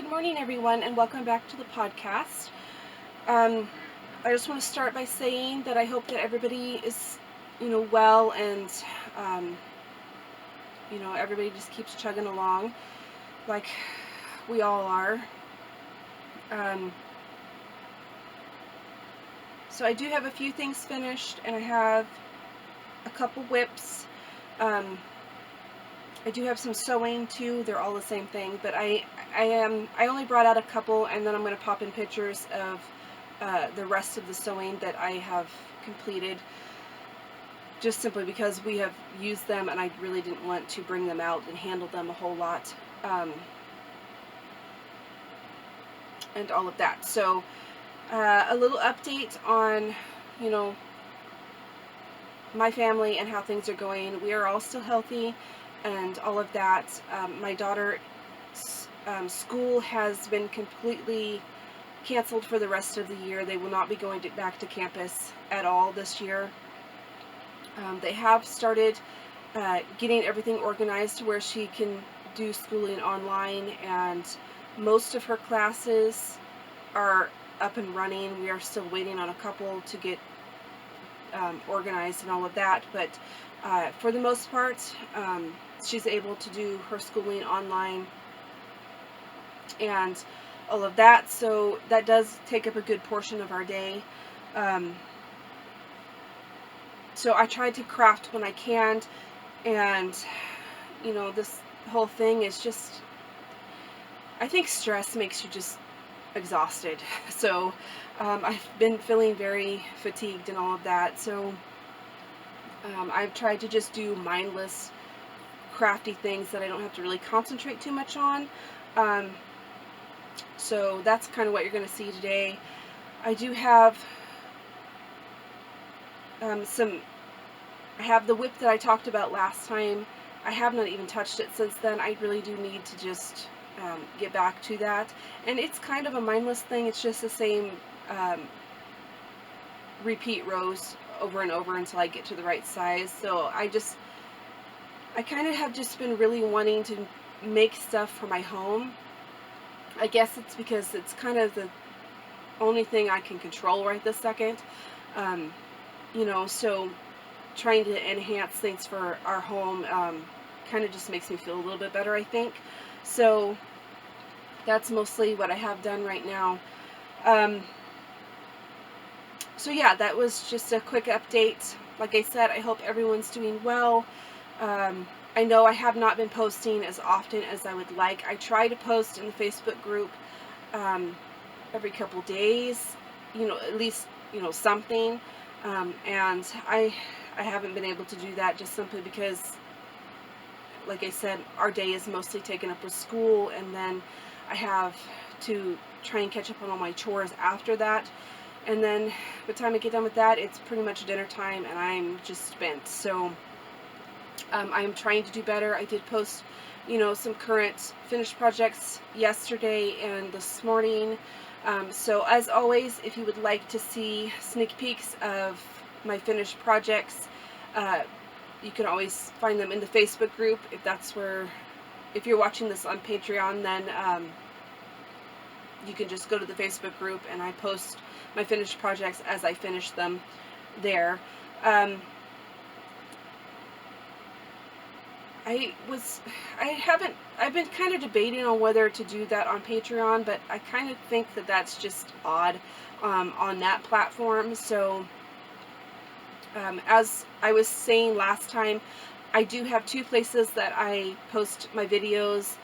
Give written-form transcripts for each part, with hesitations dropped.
Good morning, everyone, and welcome back to the podcast. I just want to start by saying that I hope that everybody is, well, and um, everybody just keeps chugging along like we all are. Um, so I do have a few things finished, and I have a couple whips. I do have some sewing too. They're all the same thing, but I only brought out a couple, and then I'm going to pop in pictures of the rest of the sewing that I have completed, just simply because we have used them and I really didn't want to bring them out and handle them a whole lot, and all of that. So a little update on my family and how things are going. We are all still healthy and all of that. My daughter's school has been completely canceled for the rest of the year. They will not be going back to campus at all this year. They have started getting everything organized to where she can do schooling online, and most of her classes are up and running. We are still waiting on a couple to get organized and all of that, but for the most part, she's able to do her schooling online and all of that, so that does take up a good portion of our day. So I tried to craft when I can, and this whole thing is just, I think stress makes you just exhausted. So I've been feeling very fatigued and all of that, so I've tried to just do mindless crafty things that I don't have to really concentrate too much on. So that's kind of what you're going to see today. I do have I have the whip that I talked about last time. I have not even touched it since then. I really do need to just get back to that. And it's kind of a mindless thing. It's just the same repeat rows over and over until I get to the right size. So I kind of have just been really wanting to make stuff for my home. I guess it's because it's kind of the only thing I can control right this second. So trying to enhance things for our home kind of just makes me feel a little bit better, I think. So that's mostly what I have done right now. So yeah, that was just a quick update. Like I said, I hope everyone's doing well. I know I have not been posting as often as I would like. I try to post in the Facebook group every couple days, at least, something. And I haven't been able to do that just simply because, like I said, our day is mostly taken up with school, and then I have to try and catch up on all my chores after that. And then by the time I get done with that, it's pretty much dinner time and I'm just spent. So I'm trying to do better. I did post, some current finished projects yesterday and this morning. So as always, if you would like to see sneak peeks of my finished projects, you can always find them in the Facebook group. If you're watching this on Patreon, then you can just go to the Facebook group and I post my finished projects as I finish them there. I've been kind of debating on whether to do that on Patreon, but I kind of think that that's just odd on that platform. So as I was saying last time, I do have two places that I post my videos.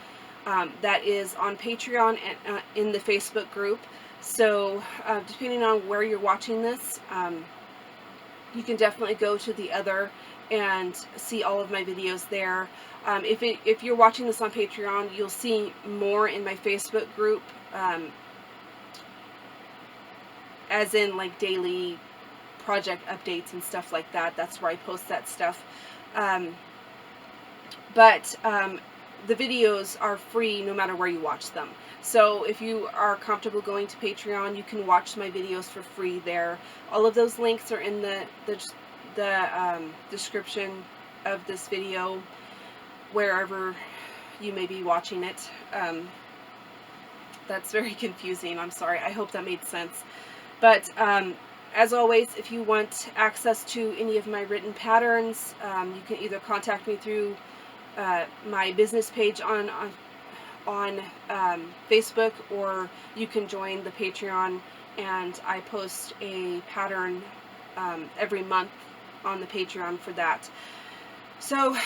That is on Patreon and in the Facebook group. So depending on where you're watching this, you can definitely go to the other and see all of my videos there. If you're watching this on Patreon, you'll see more in my Facebook group, as in like daily project updates and stuff like that. That's where I post that stuff. But the videos are free no matter where you watch them. So if you are comfortable going to Patreon, you can watch my videos for free there. All of those links are in the description of this video, wherever you may be watching it. That's very confusing. I'm sorry. I hope that made sense. But as always, if you want access to any of my written patterns, you can either contact me through my business page on Facebook, or you can join the Patreon, and I post a pattern every month on the Patreon for that. So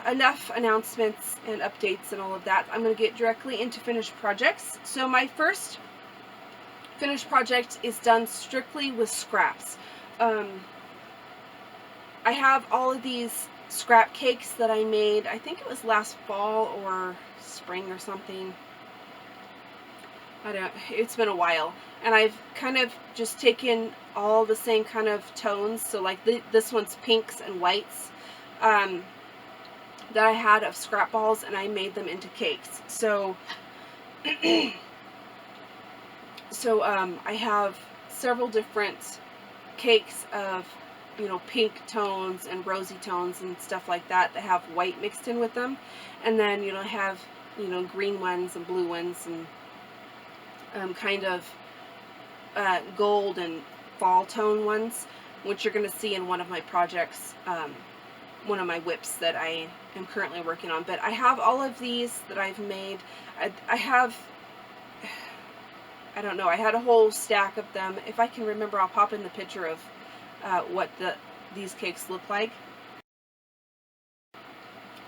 enough announcements and updates and all of that. I'm going to get directly into finished projects. So my first finished project is done strictly with scraps. I have all of these scrap cakes that I made, I think it was last fall or spring or something. It's been a while. And I've kind of just taken all the same kind of tones, so like this one's pinks and whites, that I had of scrap balls, and I made them into cakes. So I have several different cakes of, you know, pink tones and rosy tones and stuff like that that have white mixed in with them. And then, you know, I have, you know, green ones and blue ones and kind of gold and fall tone ones, which you're going to see in one of my projects, one of my whips that I am currently working on. But I have all of these that I've made. I have, I don't know, I had a whole stack of them. If I can remember, I'll pop in the picture of what these cakes look like.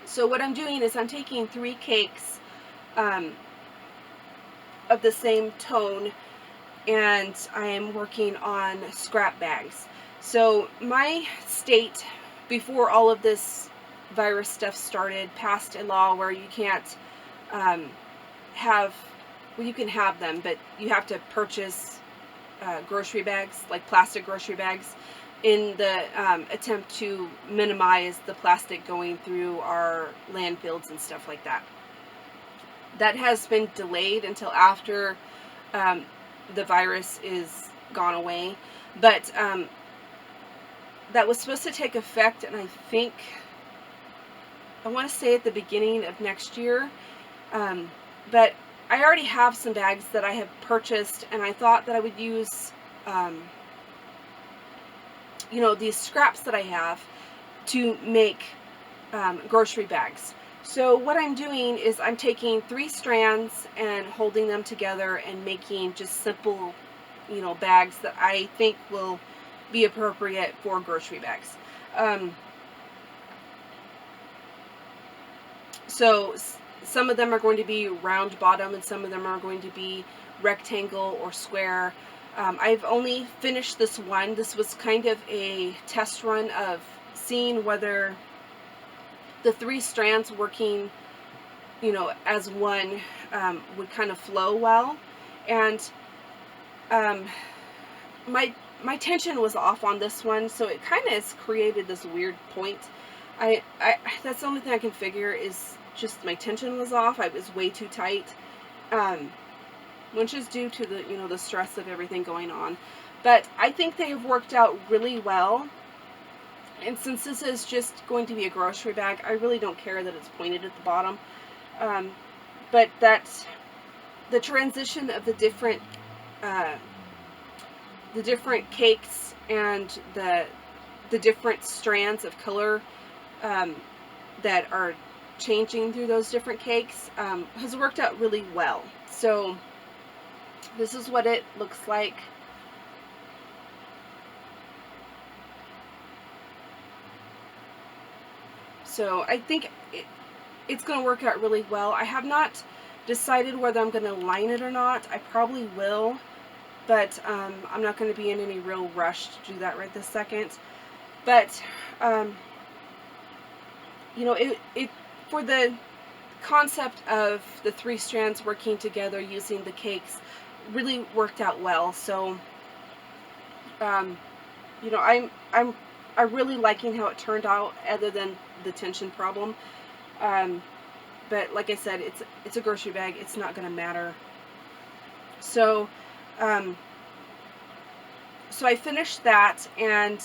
So what I'm doing is I'm taking 3 cakes of the same tone, and I am working on scrap bags. So my state, before all of this virus stuff started, passed a law where you can't well, you can have them, but you have to purchase grocery bags, like plastic grocery bags, in the attempt to minimize the plastic going through our landfills and stuff like that. That has been delayed until after the virus is gone away, but that was supposed to take effect, and I think, I want to say at the beginning of next year, but I already have some bags that I have purchased, and I thought that I would use you know, these scraps that I have to make grocery bags. So what I'm doing is I'm taking 3 strands and holding them together and making just simple, you know, bags that I think will be appropriate for grocery bags. So some of them are going to be round bottom, and some of them are going to be rectangle or square. I've only finished this one. This was kind of a test run of seeing whether the 3 strands working, you know, as one would kind of flow well. And my tension was off on this one, so it kind of has created this weird point. That's the only thing I can figure, is just my tension was off. I was way too tight, which is due to the, you know, the stress of everything going on. But I think they have worked out really well. And since this is just going to be a grocery bag, I really don't care that it's pointed at the bottom. But that's the transition of the different cakes and the different strands of color that are changing through those different cakes has worked out really well. So this is what it looks like. So I think it's going to work out really well. I have not decided whether I'm going to line it or not. I probably will, but I'm not going to be in any real rush to do that right this second. But you know, it for the concept of the 3 strands working together using the cakes really worked out well. So you know, I'm really liking how it turned out, other than the tension problem. But like I said, it's a grocery bag. It's not going to matter. So so I finished that, and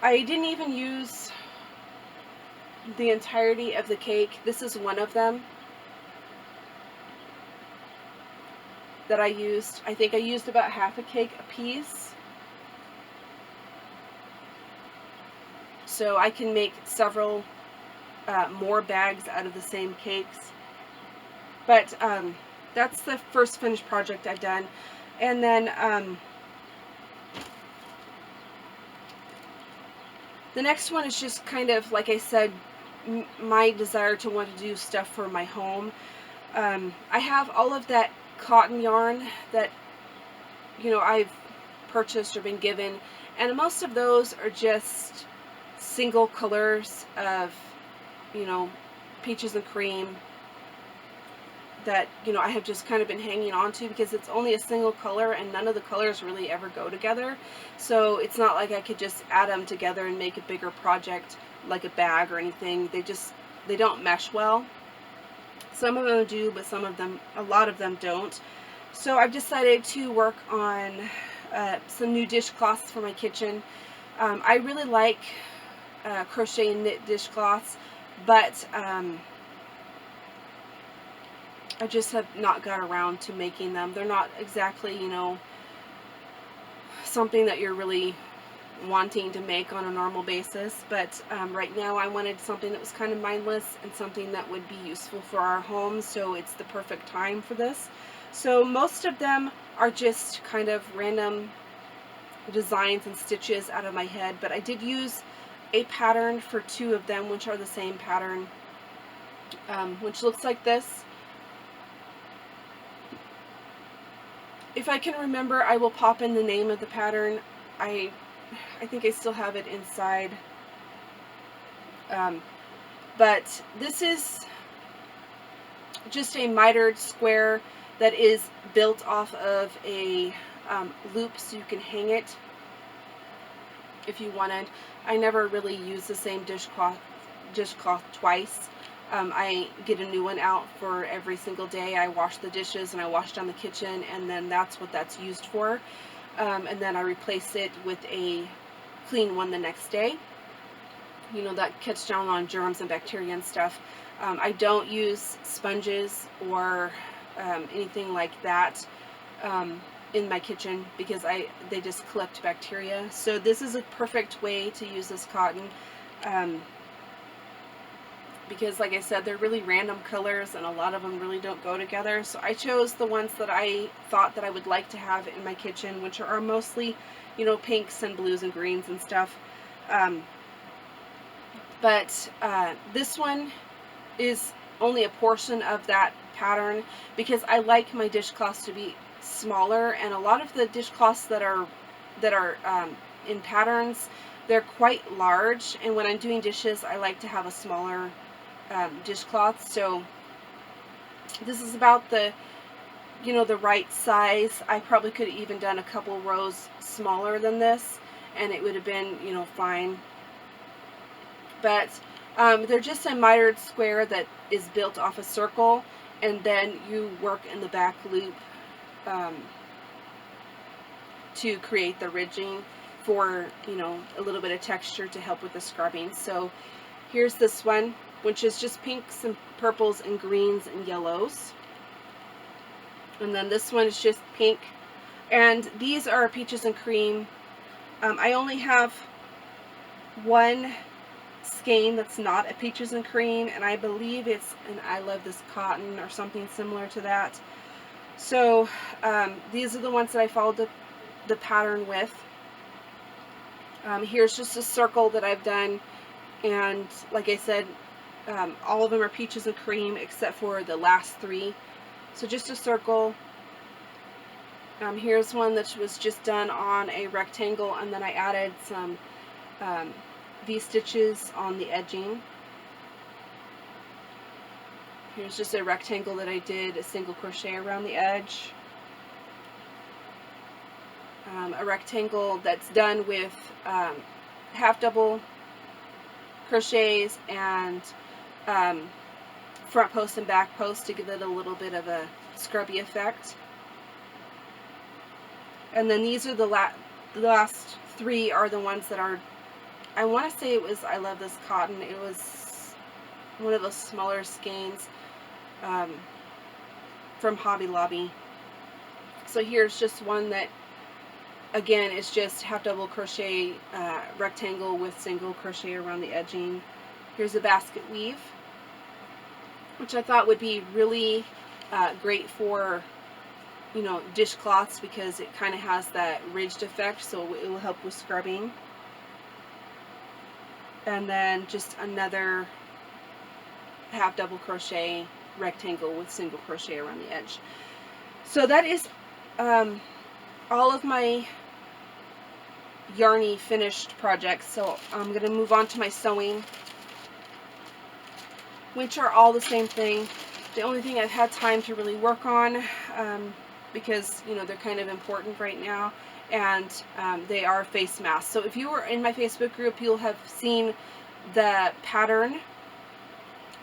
I didn't even use the entirety of the cake. This is one of them. that I used. I think I used about half a cake a piece. So I can make several more bags out of the same cakes. But that's the first finished project I've done. And then the next one is just kind of, like I said, my desire to want to do stuff for my home. I have all of that cotton yarn that, you know, I've purchased or been given, and most of those are just single colors of, you know, peaches and cream that, you know, I have just kind of been hanging on to because it's only a single color and none of the colors really ever go together. So it's not like I could just add them together and make a bigger project like a bag or anything. They don't mesh well. Some of them do, but a lot of them don't. So I've decided to work on some new dishcloths for my kitchen. I really like crochet and knit dishcloths, but I just have not got around to making them. They're not exactly, you know, something that you're really wanting to make on a normal basis, but right now I wanted something that was kind of mindless and something that would be useful for our home, so it's the perfect time for this. So most of them are just kind of random designs and stitches out of my head, but I did use a pattern for 2 of them, which are the same pattern, which looks like this. If I can remember, I will pop in the name of the pattern. I think I still have it inside. But this is just a mitered square that is built off of a loop, so you can hang it if you wanted. I never really use the same dishcloth twice. I get a new one out for every single day. I wash the dishes and I wash down the kitchen, and then that's what that's used for. And then I replace it with a clean one the next day. You know, that cuts down on germs and bacteria and stuff. I don't use sponges or anything like that in my kitchen because they just collect bacteria. So this is a perfect way to use this cotton. Because, like I said, they're really random colors and a lot of them really don't go together. So I chose the ones that I thought that I would like to have in my kitchen, which are mostly, you know, pinks and blues and greens and stuff. But this one is only a portion of that pattern because I like my dishcloths to be smaller, and a lot of the dishcloths that are in patterns, they're quite large, and when I'm doing dishes I like to have a smaller dishcloth. So this is about the, you know, the right size. I probably could have even done a couple rows smaller than this and it would have been, you know, fine. But they're just a mitered square that is built off a circle, and then you work in the back loop to create the ridging for, you know, a little bit of texture to help with the scrubbing. So here's this one, which is just pinks and purples and greens and yellows. And then this one is just pink. And these are peaches and cream. I only have one skein that's not a peaches and cream, and I believe it's an I Love This Cotton or something similar to that. So these are the ones that I followed the pattern with. Here's just a circle that I've done, and like I said, all of them are peaches and cream except for the last 3. So just a circle. Here's one that was just done on a rectangle, and then I added some V-stitches on the edging. Here's just a rectangle that I did a single crochet around the edge. A rectangle that's done with half double crochets and front post and back post to give it a little bit of a scrubby effect. And then these are the last 3 are the ones that are, I want to say it was I Love This Cotton. It was one of those smaller skeins from Hobby Lobby. So here's just one that, again, is just half double crochet rectangle with single crochet around the edging. Here's a basket weave, which I thought would be really great for, you know, dishcloths, because it kind of has that ridged effect, so it will help with scrubbing. And then just another half double crochet rectangle with single crochet around the edge. So that is all of my yarny finished projects. So I'm going to move on to my sewing, which are all the same thing. The only thing I've had time to really work on, because, you know, they're kind of important right now, and they are face masks. So if you were in my Facebook group, you'll have seen the pattern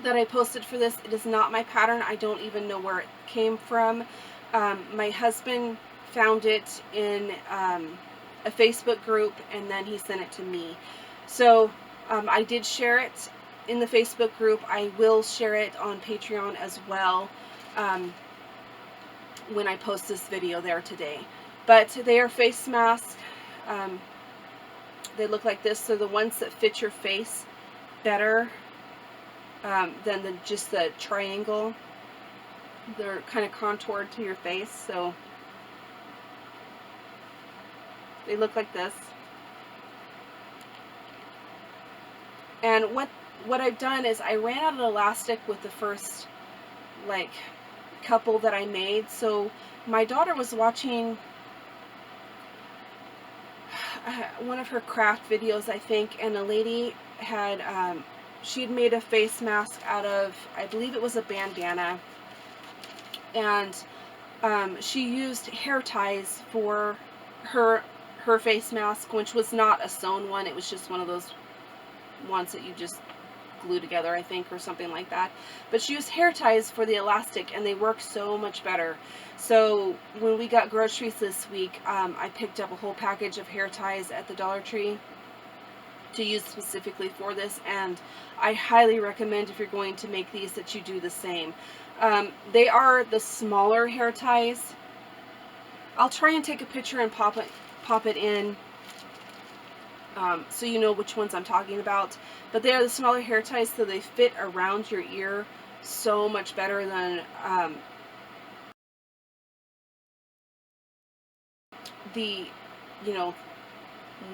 that I posted for this. It is not my pattern. I don't even know where it came from. My husband found it in a Facebook group, and then he sent it to me. So I did share it in the Facebook group. I will share it on Patreon as well when I post this video there today. But they are face masks. They look like this. So the ones that fit your face better than just the triangle. They're kind of contoured to your face, so they look like this. And what I've done is I ran out of elastic with the first, like, couple that I made. So my daughter was watching one of her craft videos, I think, and a lady had she'd made a face mask out of, I believe it was a bandana, and she used hair ties for her face mask, which was not a sewn one. It was just one of those ones that you just glue together, I think, or something like that. But she used hair ties for the elastic, and they work so much better. So when we got groceries this week, I picked up a whole package of hair ties at the Dollar Tree to use specifically for this, and I highly recommend, if you're going to make these, that you do the same. They are the smaller hair ties. I'll try and take a picture and pop it in so you know which ones I'm talking about. But they are the smaller hair ties, so they fit around your ear so much better than the, you know,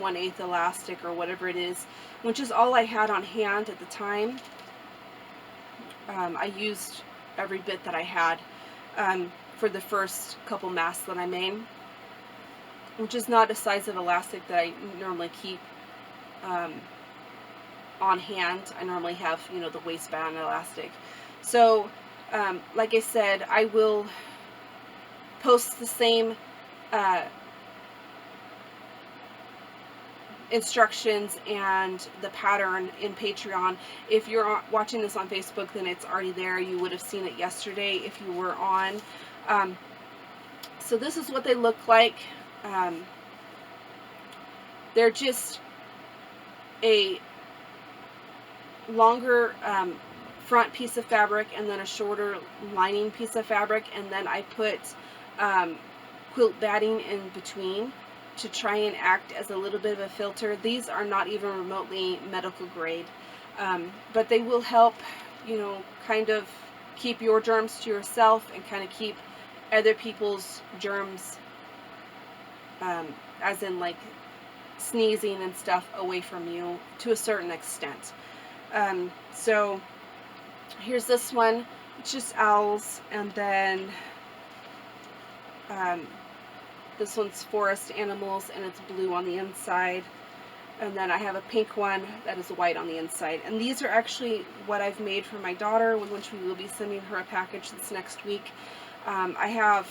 1/8 elastic or whatever it is, which is all I had on hand at the time. I used every bit that I had for the first couple masks that I made, which is not a size of elastic that I normally keep on hand. I normally have, you know, the waistband elastic. So like I said, I will post the same instructions and the pattern in Patreon. If you're watching this on Facebook, then it's already there. You would have seen it yesterday if you were on. So this is what they look like. They're just a longer front piece of fabric and then a shorter lining piece of fabric, and then I put quilt batting in between to try and act as a little bit of a filter. These are not even remotely medical grade, but they will help, you know, kind of keep your germs to yourself and kind of keep other people's germs, as in like sneezing and stuff, away from you to a certain extent. So here's this one. It's just owls, and then this one's forest animals, and it's blue on the inside. And then I have a pink one that is white on the inside. And these are actually what I've made for my daughter, which we will be sending her a package this next week. I have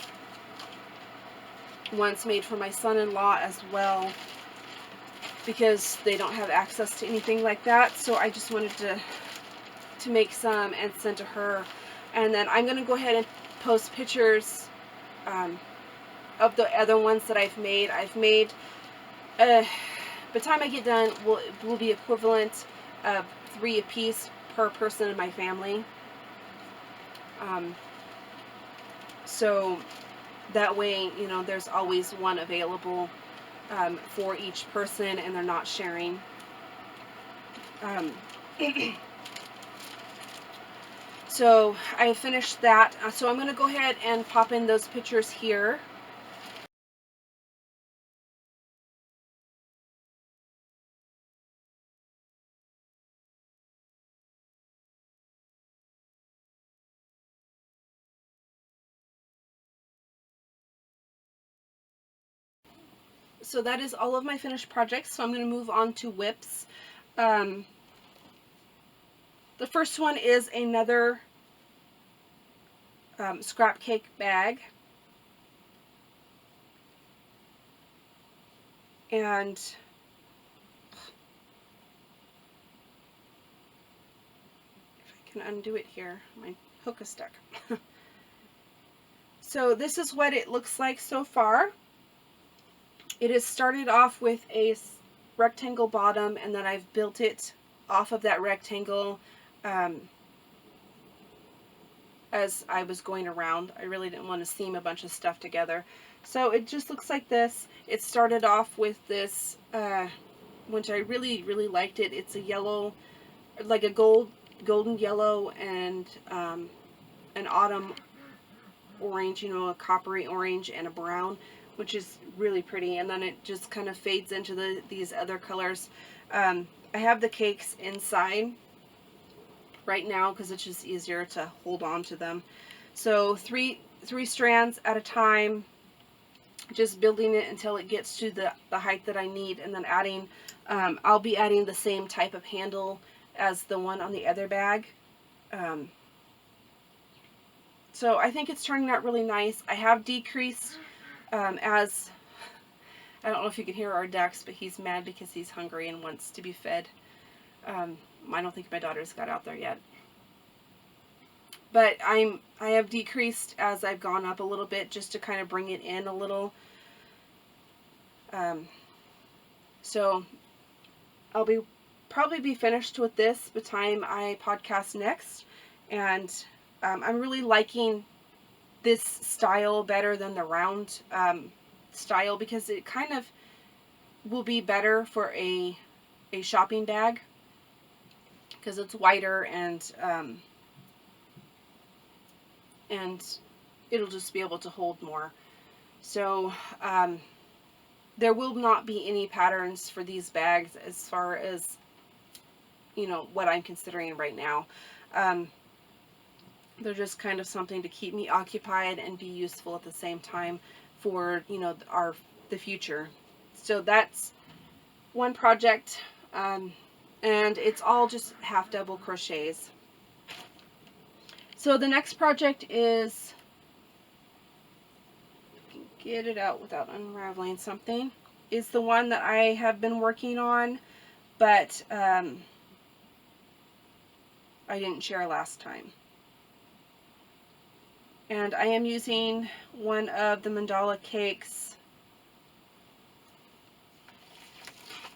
ones made for my son-in-law as well, because they don't have access to anything like that. So I just wanted to make some and send to her. And then I'm going to go ahead and post pictures of the other ones that I've made. By the time I get done, will be equivalent of 3 a piece per person in my family. So That way, you know, there's always one available for each person, and they're not sharing. Um, so I finished that. So I'm going to go ahead and pop in those pictures here. So that is all of my finished projects. So I'm going to move on to whips. The first one is another scrap cake bag. And if I can undo it here, my hook is stuck. So this is what it looks like so far. It has started off with a rectangle bottom, and then I've built it off of that rectangle as I was going around. I really didn't want to seam a bunch of stuff together. So it just looks like this. It started off with this, which I really, really liked it. It's a yellow, like a golden yellow, and an autumn orange, you know, a coppery orange and a brown, which is really pretty. And then it just kind of fades into these other colors. I have the cakes inside right now because it's just easier to hold on to them. So three strands at a time, just building it until it gets to the height that I need, and then adding, I'll be adding the same type of handle as the one on the other bag. So I think it's turning out really nice. I have decreased as, I don't know if you can hear our Dax, but he's mad because he's hungry and wants to be fed. I don't think my daughter's got out there yet. But I have decreased as I've gone up a little bit, just to kind of bring it in a little. So I'll probably be finished with this by the time I podcast next. And I'm really liking this style better than the round style, because it kind of will be better for a shopping bag, because it's wider, and it'll just be able to hold more. So there will not be any patterns for these bags as far as, you know, what I'm considering right now. They're just kind of something to keep me occupied and be useful at the same time for, you know, the future. So that's one project, and it's all just half double crochets. So the next project is, get it out without unraveling something, is the one that I have been working on, but I didn't share last time. And I am using one of the mandala cakes,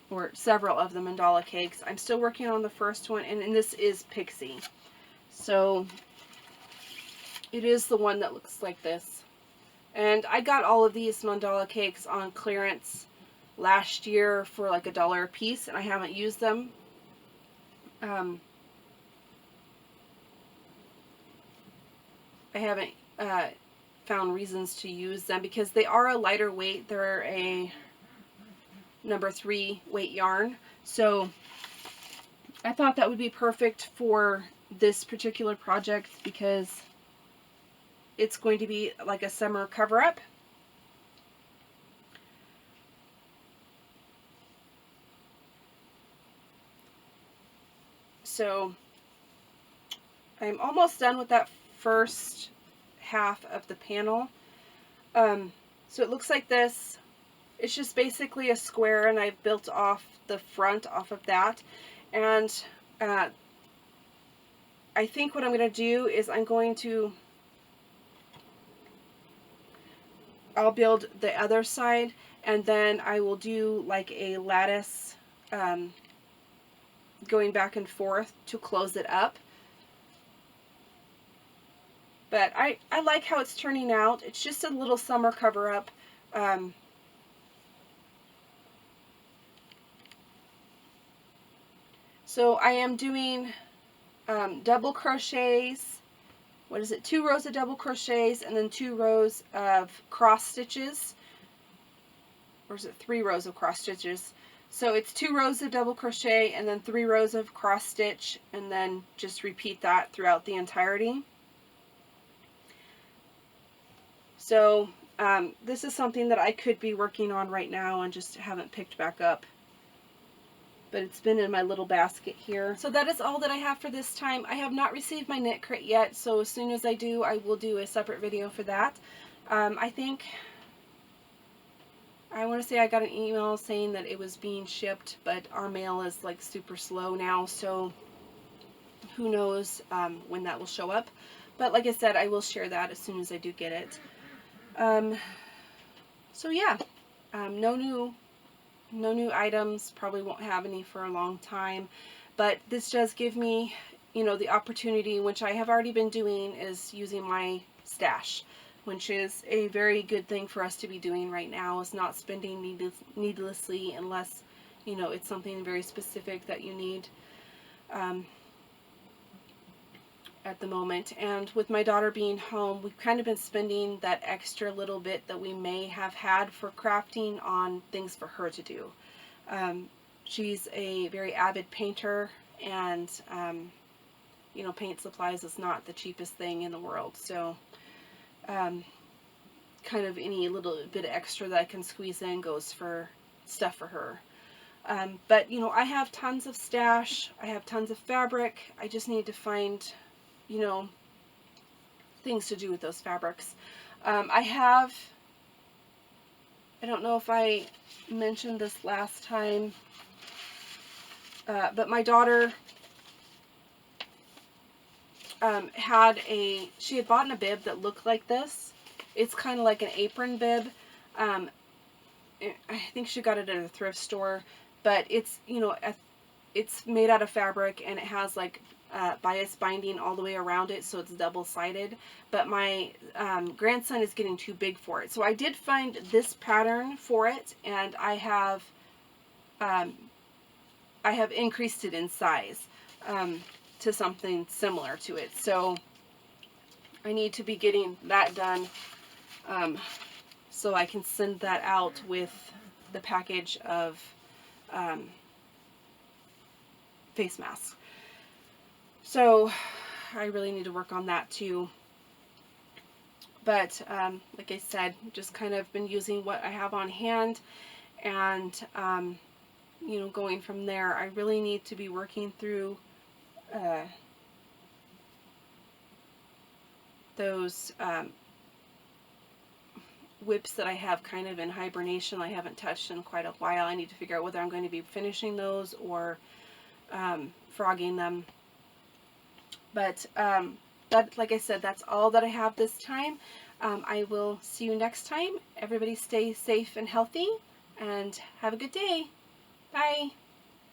or several of the mandala cakes. I'm still working on the first one, and this is Pixie. So it is the one that looks like this. And I got all of these mandala cakes on clearance last year for like $1 a piece, and I haven't used them. I haven't found reasons to use them because they are a lighter weight. They're a number 3 weight yarn. So I thought that would be perfect for this particular project because it's going to be like a summer cover-up. So I'm almost done with that first half of the panel. So it looks like this. It's just basically a square, and I've built off the front off of that. And I think what I'm going to do is I'll build the other side, and then I will do like a lattice going back and forth to close it up. But I like how it's turning out. It's just a little summer cover-up. So I am doing double crochets. What is it? 2 rows of double crochets and then 2 rows of cross stitches. Or is it 3 rows of cross stitches? So it's 2 rows of double crochet and then 3 rows of cross stitch, and then just repeat that throughout the entirety. So this is something that I could be working on right now and just haven't picked back up. But it's been in my little basket here. So that is all that I have for this time. I have not received my knit kit yet, so as soon as I do, I will do a separate video for that. I think, I want to say I got an email saying that it was being shipped, but our mail is like super slow now, so who knows when that will show up. But like I said, I will share that as soon as I do get it. So yeah, no new items, probably won't have any for a long time, but this does give me, you know, the opportunity, which I have already been doing, is using my stash, which is a very good thing for us to be doing right now, is not spending needlessly unless, you know, it's something very specific that you need at the moment. And with my daughter being home, we've kind of been spending that extra little bit that we may have had for crafting on things for her to do. She's a very avid painter, and you know, paint supplies is not the cheapest thing in the world, so kind of any little bit of extra that I can squeeze in goes for stuff for her. But you know, I have tons of stash, I have tons of fabric. I just need to find, you know, things to do with those fabrics. I don't know if I mentioned this last time, but my daughter she had bought a bib that looked like this. It's kind of like an apron bib. I think she got it at a thrift store, but it's, you know, it's made out of fabric, and it has like bias binding all the way around it, so it's double-sided. But my grandson is getting too big for it, so I did find this pattern for it, and I have increased it in size to something similar to it. So I need to be getting that done so I can send that out with the package of face masks. So I really need to work on that too. But like I said, just kind of been using what I have on hand, and you know, going from there. I really need to be working through those whips that I have kind of in hibernation. I haven't touched in quite a while. I need to figure out whether I'm going to be finishing those or frogging them. But that, like I said, that's all that I have this time. I will see you next time. Everybody stay safe and healthy, and have a good day. Bye.